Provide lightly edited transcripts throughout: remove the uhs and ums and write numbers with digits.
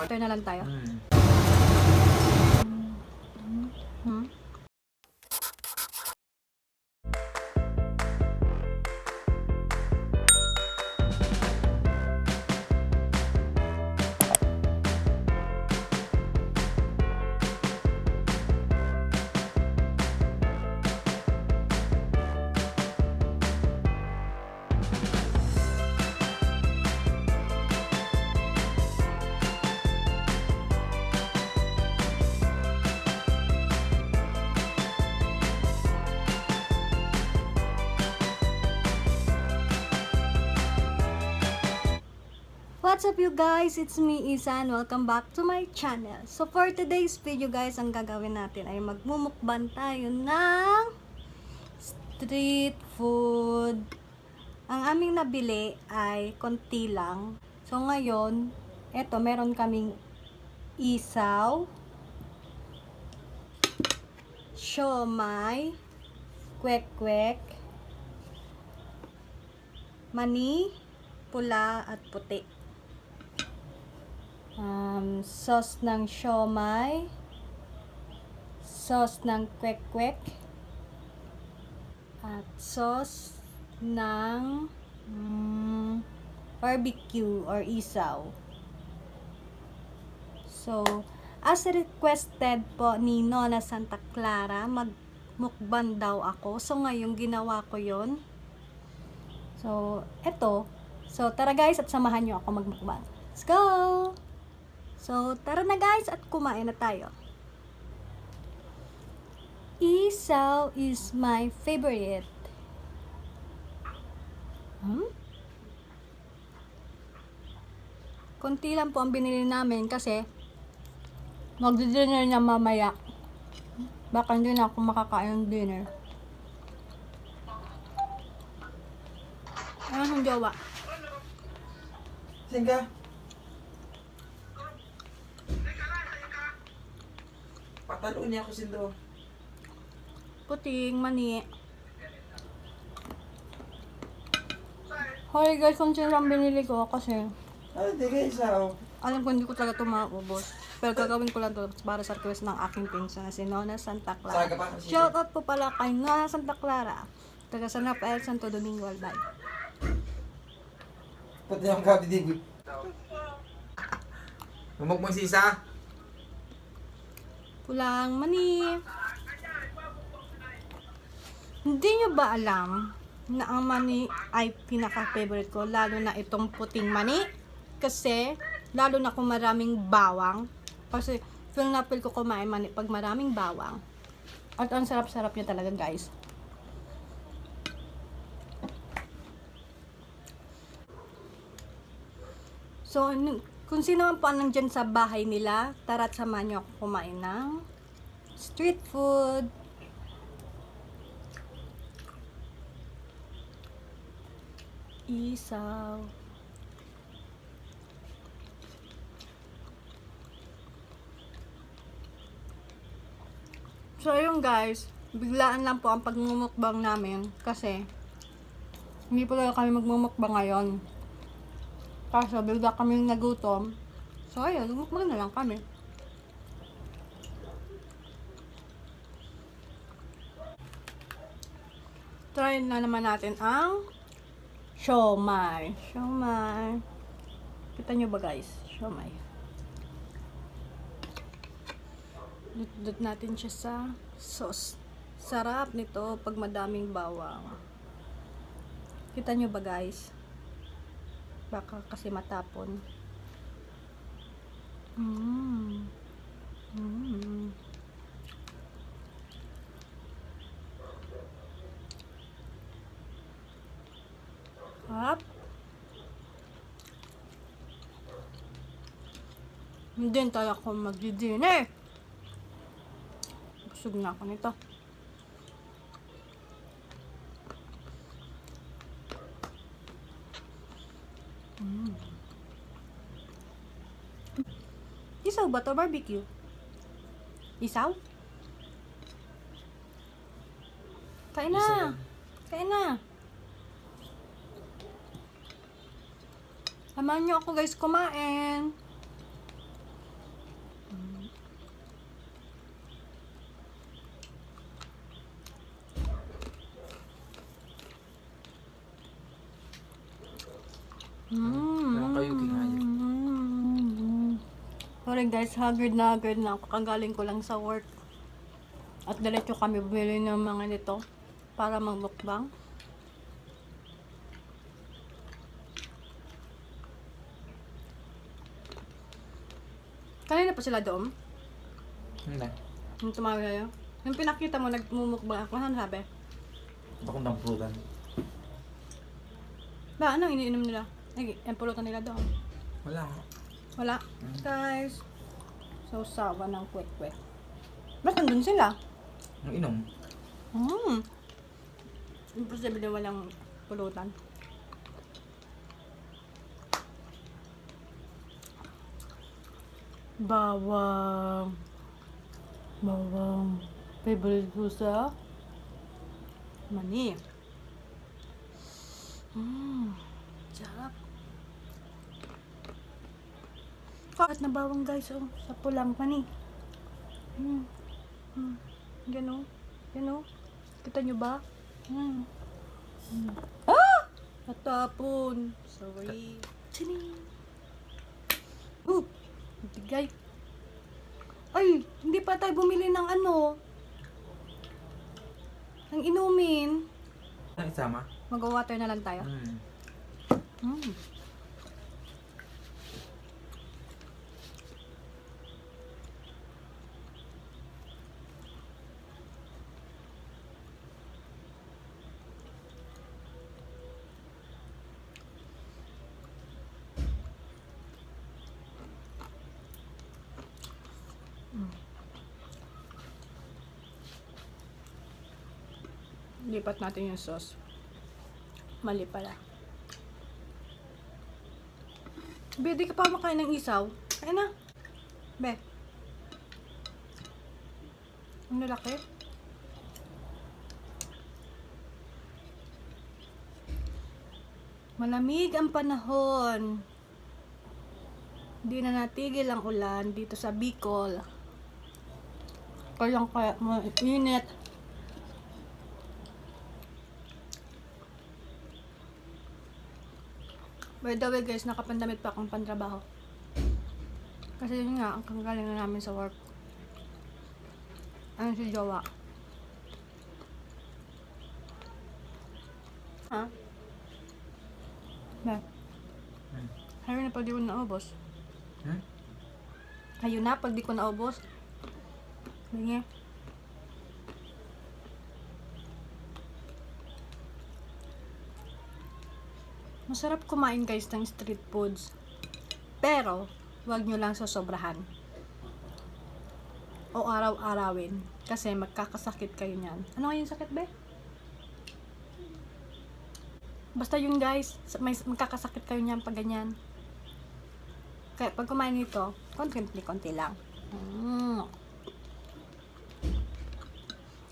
Water na lang tayo. What's up you guys? It's me, Yssa, and welcome back to my channel. So for today's video guys, ang gagawin natin ay magmumukbang tayo ng street food. Ang aming nabili ay konti lang. So ngayon, eto meron kaming isaw, siomay, kwek-kwek, mani, pula at puti. Sauce ng siomay, sauce ng kwek-kwek, at sauce ng barbecue or isaw. So, as requested po ni Nona Santa Clara, magmukbang daw ako. So, ngayon ginawa ko yon. So, eto. So, tara guys at samahan nyo ako magmukbang. Let's go! So, tara na guys at kumain na tayo. Isaw is my favorite. Konti lang po ang binili namin kasi magdi-dinner niya mamaya. Baka hindi na ako makakain ng dinner. Ano ang jowa? Singga. Patalo niya ako sindo. Puting, mani. Hoy guys, kung sino lang binili ko kasi Ano, di ka isaw. alam ko hindi ko talaga ito maubos. Pero gagawin ko lang ito para sa request ng aking pinsan na si Nona Santa Clara. Saga pa. Shout out po pala kay Nona Santa Clara. Taga Sarap, Santo Domingo, Albay. Pati yung gabi di. Mamukbang si Isa. Pulang mani. Hindi nyo ba alam na ang mani ay pinaka-favorite ko, lalo na itong puting mani? Kasi, lalo na kung maraming bawang. Kasi, feel na feel ko kumain mani pag maraming bawang. At ang sarap-sarap niya talaga guys. So, kung sino man po nandyan sa bahay nila, tara't samahan nyo ako kumain ng street food. Isaw. So, ayun guys, biglaan lang po ang pagmumukbang namin kasi hindi po talaga kami magmumukbang ngayon. Kaso, bigla kaming nagutom. So, ayun, mukbang na lang kami. Try na naman natin ang siomay. Siomay. Kita nyo ba guys? Siomay. Dudot natin siya sa sauce. Sarap nito pag madaming bawang. Kita nyo ba guys? Baka kasi matapon. Hap. Hindi tayo ako magdi-dinner. Busog na ako nito. Isaw ba to? Barbecue? Isaw? Kain na! Kain na! Samahan nyo ako guys kumain. kayo kinaya. Sorry guys, haggard na ako. Kagaling ko lang sa work. At diretso kami bumili ng mga nito para mag-mukbang. Kanina pa sila doon? Hindi. Yung tumawag kayo? Yung pinakita mo, nagmumukbang ako. Ano sabi? Bakong ng prutan. Ba, anong iniinom nila? Ay, yung pulutan nila doon. Wala nga. Wala. Guys, sausawa ng kwek-kwek. Ba't nandun sila? Ang inom. Imposible na walang pulutan. Bawang. Bawang. Favorite ko sa mani. Sarap. At na bawang guys, oh, sa pulang mani. Yan o. Yan o. Kita nyo ba? Ah! Natapon. Sorry. Sini. Bigay. Ay, hindi pa tayo bumili ng ano. Ng inumin. Ang isama? Mag-water na lang tayo. Lipat natin yung sauce. Mali pala. Be, di ka pa makain ng isaw? Kain na. Be. Ang lalaki. Malamig ang panahon. Hindi na natigil ang ulan dito sa Bicol. Kaya mainit. By the way guys, nakapandamit pa akong pantrabaho. Kasi yun nga, ang kagaling na namin sa work. Ano si Jowa? Ha? Ba? Ayaw na pag di ko naubos. Ayaw na pag di ko naubos. Sige. Masarap kumain guys ng street foods. Pero, wag nyo lang sosobrahan. O araw-arawin. Kasi magkakasakit kayo niyan. Ano nga yung sakit, be? Basta yun guys, magkakasakit kayo niyan pag ganyan. Kaya pag kumain nito, konti lang.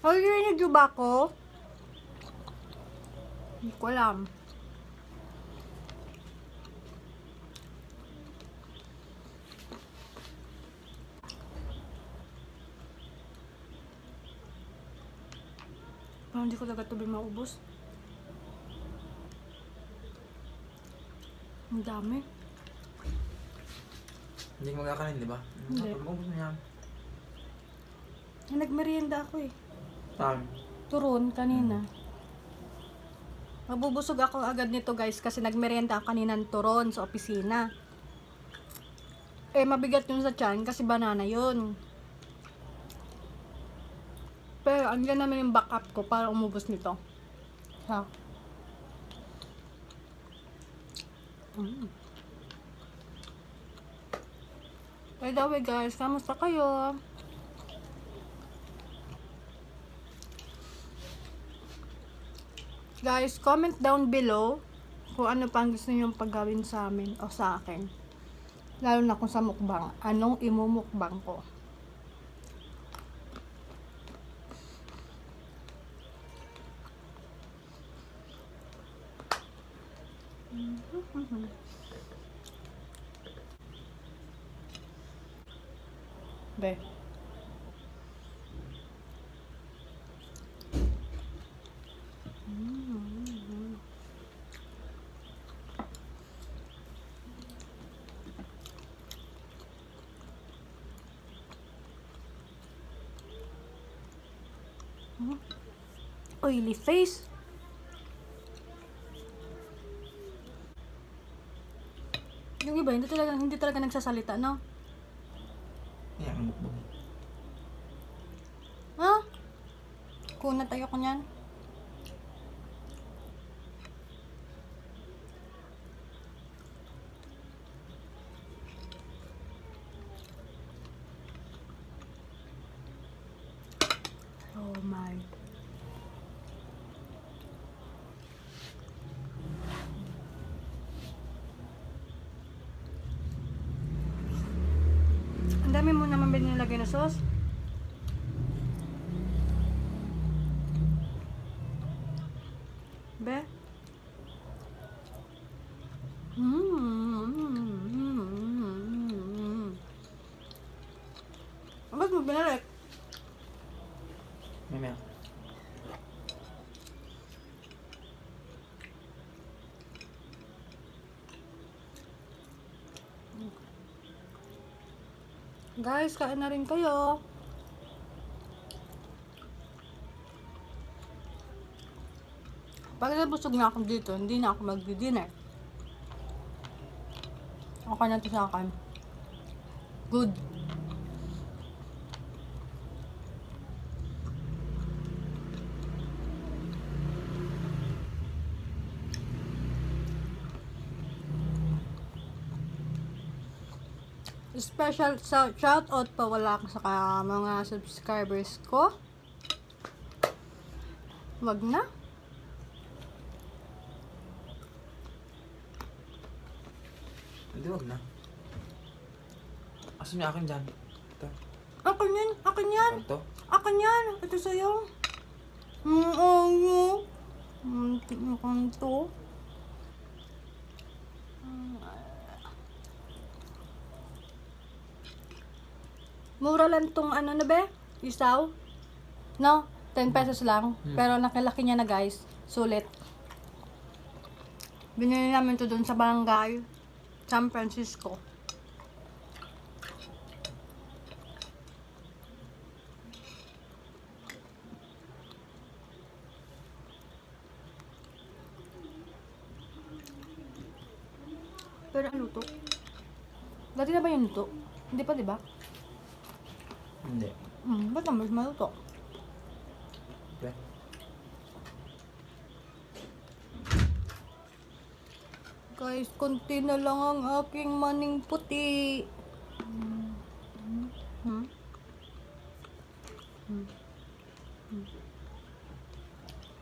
Ay, narinig nyo ba ako? Hindi ko alam. Parang hindi ko talaga ito maubos. Ang dami. Hindi ka magkakanin, di ba? Hindi. Maubos na yan. Nagmerienda ako eh. Saan? Turon kanina. Mabubusog ako agad nito guys kasi nagmerienda ako kanina ng turon sa opisina. Eh mabigat yun sa tiyan kasi banana yun. Pero andyan naman yung backup ko para umubos nito. Ha? By the way guys, kamusta kayo? Guys, comment down below kung ano pang gusto nyo paggawin sa amin o sa akin. Lalo na kung sa mukbang. Anong imumukbang ko? Be. oily face. Yung iba, hindi talaga nagsasalita, no? Kaya ang mukbang. Ha? Kunat ayoko niyan. Oh my. Ang dami mo naman binilagay na sauce. Be? Ba't mo binalik? Mamaya. Guys, kain na rin kayo. Pag nabusog na ako dito, hindi na ako mag-dinner. Okay na to sa akin. Good. Special shout out pa wala sa mga subscribers ko. Wag na. Hindi, wag na. Asan yung akin dyan? Ito. Akin yan, akin yan. Ito. Akin yan. Ito sa'yo. Oo. Tingnan to. Mura lang tong ano na be? Isaw? No? 10 pesos lang. Pero nakilaki niya na guys. Sulit. Binili namin to dun sa barangay San Francisco. Pero ano to? Dati na ba yun to? Hindi pa, di ba? Hindi. Ba't naman mas maluto? Okay. Guys, konti na lang ang aking maning puti.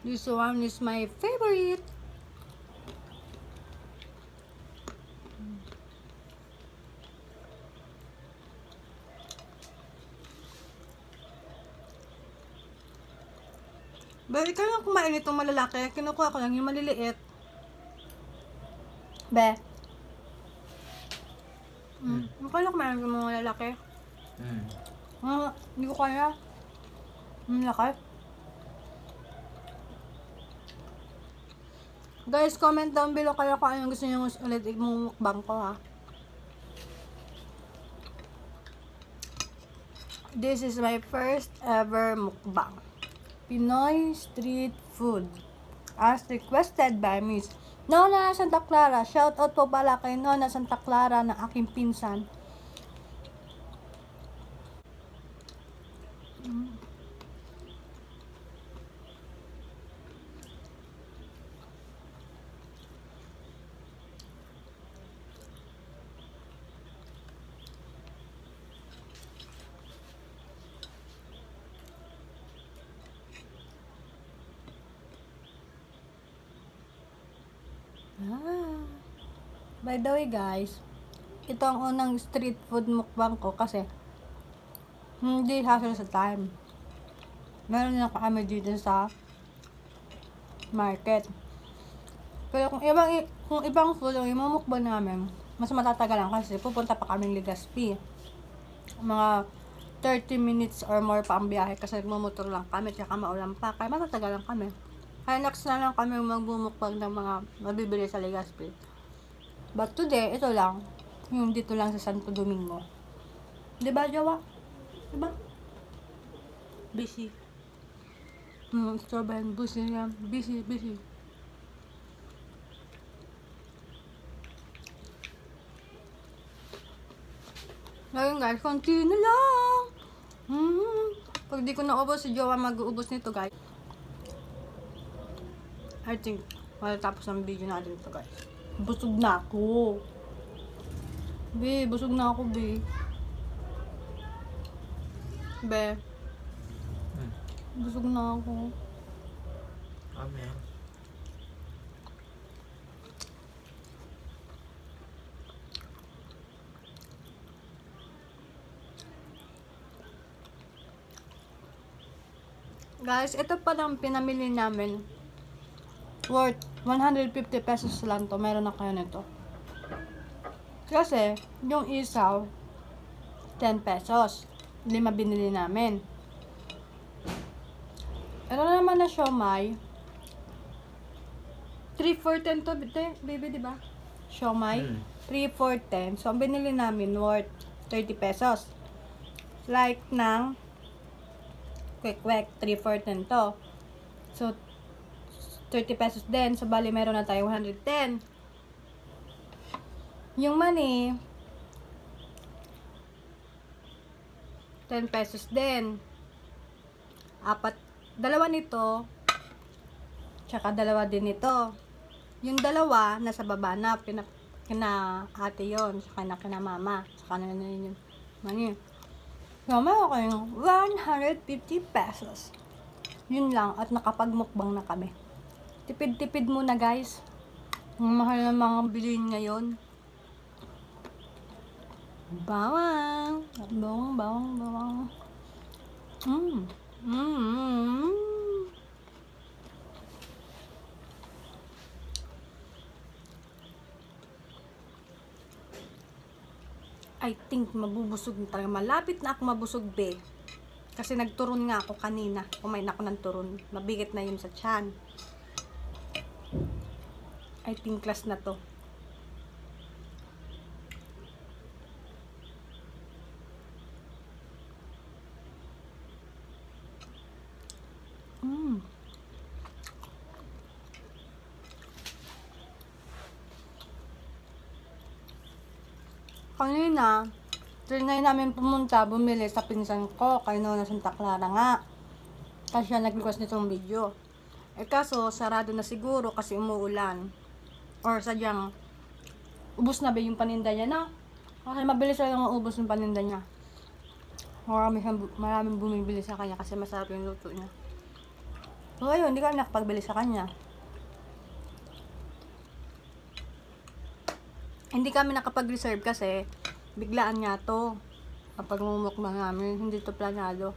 This one is my favorite. Be, ikaw lang kumain itong malalaki. Kinukuha ko lang yung maliliit. Be. Ikaw lang kumain itong mga malalaki. Hindi ko kaya. Laki. Guys, comment down below kayo kung anong gusto nyo ulit mukbang ko, ha. This is my first ever mukbang. Pinoy street food. As requested by Miss Nona Santa Clara. Shout out po pala kay Nona Santa Clara na aking pinsan. By the way guys, ito ang unang street food mukbang ko kasi hindi hassle sa time. Meron na kami dito sa market. Pero kung ibang food ang imumukbang namin, mas matatagalan kasi pupunta pa kaming Legazpi. Mga 30 minutes or more pa ang biyahe kasi magmumotor lang kami tsaka maulan pa. Kaya matatagalan kami. Kaya next na lang kami magbumukbang ng mga mabibili sa Legazpi. But today, ito lang. Yung dito lang sa Santo Domingo. Diba, Jawa? Diba? Busy. Strawberry. Busy yan. Busy. Ngayon guys, konti na lang. Pag di ko naubos, si Jowa mag-uubos nito guys. I think, matatapos ang video natin ito guys. Busog na ako. Busog na ako, Be. Busog na ako. Amen. Guys, ito pa lang pinamili namin. Worth 150 pesos lang to. Meron na kayo nito. Kasi, yung isaw, 10 pesos. 5 binili namin. Ito naman na siomay. 3 for 10 to, baby, diba? Siomay. 3 for 10. So, ang binili namin worth 30 pesos. Like ng quick, 3 for 10 to. So, 30 pesos din. So, bali, meron na tayo 110. Yung money, 10 pesos din. Dalawa nito, tsaka dalawa din ito. Yung dalawa, nasa baba na, kina ate yun, saka kina mama, saka na yun yung money. So, meron kayong 150 pesos. Yun lang, at nakapag-mukbang na kami. Tipid-tipid muna guys. Ang mahal ng mga bilihin ngayon. Bawang. I think mabubusog na talaga. Malapit na ako mabusog, be. Kasi nagturon nga ako kanina. Kumain ako ng turon. Mabigat na yun sa tiyan. I think last na to. Kanina, trinay namin pumunta, bumili sa pinsan ko, kay Nona Santa Clara nga. Kasi siya nag-request nitong video. Kaso, sarado na siguro kasi umuulan. Or sadyang, ubos na ba yung paninda niya na? Kasi mabilis lang ubos yung paninda niya. Maraming bumibili sa kanya kasi masarap yung luto niya. So, ayun, hindi kami nakapagbili sa kanya. Hindi kami nakapag-reserve kasi biglaan nga to. Kapag mumukbang namin, hindi to planado.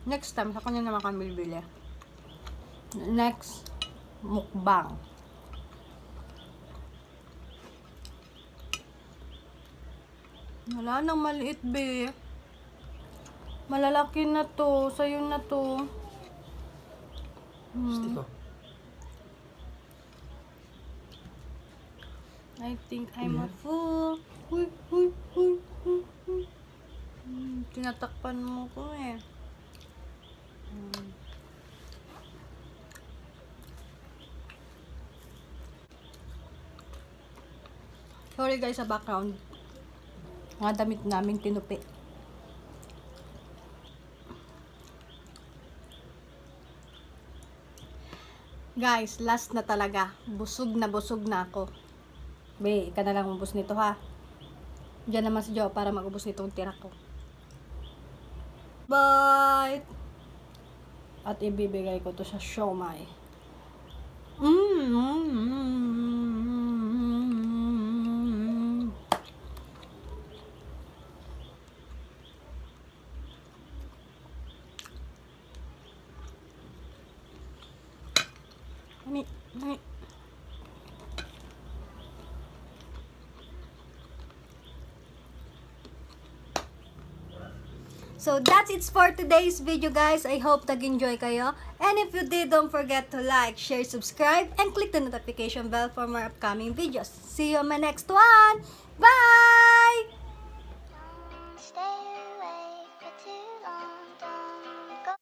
Next time, sa kanya naman kami bibili. Next, mukbang. Wala nang maliit, be. Malalaki na to. Sa'yo na to. Gusto ko. I think I'm a fool. Tinatakpan mo ko eh. Sorry guys sa background. Mga damit namin tinupi. Guys, last na talaga. Busog na ako. Be, ika na lang ubos nito ha. Diyan naman si Jo para mag-ubos nitong tira ko. Bye! At ibibigay ko to sa siomay. Nani. So that's it for today's video guys. I hope nag-enjoy kayo. And if you did, don't forget to like, share, subscribe, and click the notification bell for more upcoming videos. See you on my next one. Bye!